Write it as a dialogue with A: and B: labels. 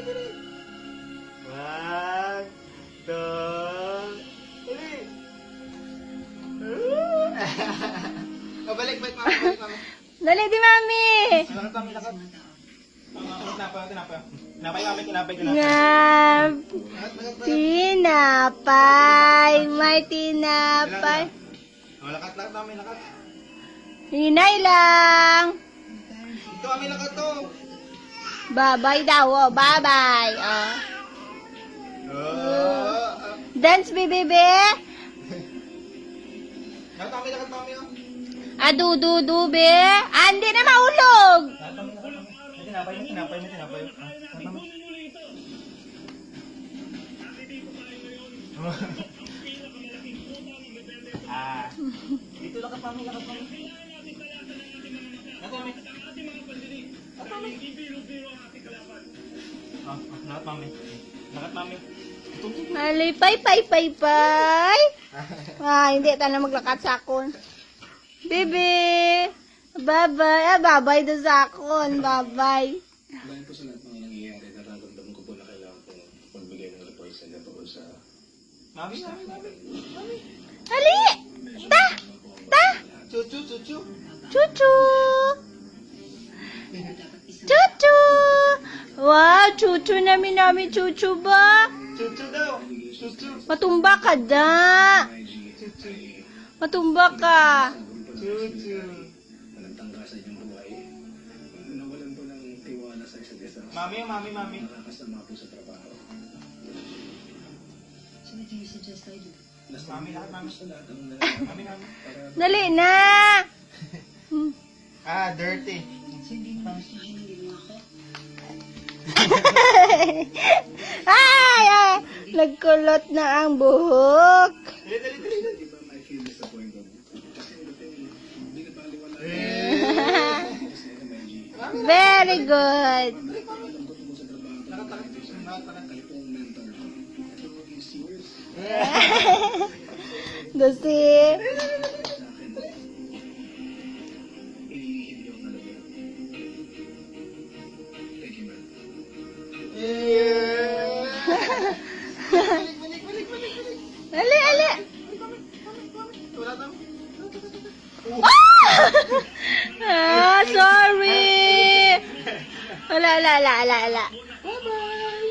A: dali. 1, 2, 3. Balik, balik, mama, balik, mama.
B: Dali di, Mami.
A: Lakad, mami, lakad. Tinapay, mami, tinapay.
B: Ngap. Tinapay. May tinapay.
A: Lakad, mami, lakad.
B: Hinay lang.
A: Ito, mami, lakad to.
B: Bye-bye daw. Oh, bye-bye. Oh. Dance, bebe.
A: Lakad, mami, lakad, mami.
B: Adu-du-du, be. Hindi na maulog.
A: Tinapay. Dito lakad, mami. Lakad, mami. Lakad, mami.
B: Alipay, pay. Hindi tayo maglakad sa akon. Bebe. Bye-bye. Bye-bye doon sa akon. Bye-bye.
C: Dahil po sa lahat ng nangyayari, nararamdaman ko po na kailangan po magbigay ng report sa inyo tungkol sa...
A: Mami.
B: Ali! Ta!
A: Chuchu.
B: Chuchu! Chuchu! Wow, chuchu namin chuchu ba?
A: Chuchu daw. Chuchu.
B: Matumba ka da. Matumba ka.
A: Chuchu.
C: Nagtangka sa inyong buhay. Nawalan po ng tiwala sa isa't isa.
A: Mami.
C: Nakakasama po sa trabaho.
A: Mami, lakad, mami.
C: Sa lahat ng
A: Mami.
B: Dali na.
A: Dirty.
B: Ay! Nagkulot na ang buhok.
A: Dali.
C: di ba I feel disappointed? Kasi hindi na paliwala.
B: Very good.
C: Malambot mo sa trabaho. Kayo po ang mentor. Ito is yours.
B: Dosi.
C: Sa akin. Hindi ako talaga. Thank you, man.
B: Ali.
A: Wala daw.
B: Sorry. Ala.
A: Bye-bye.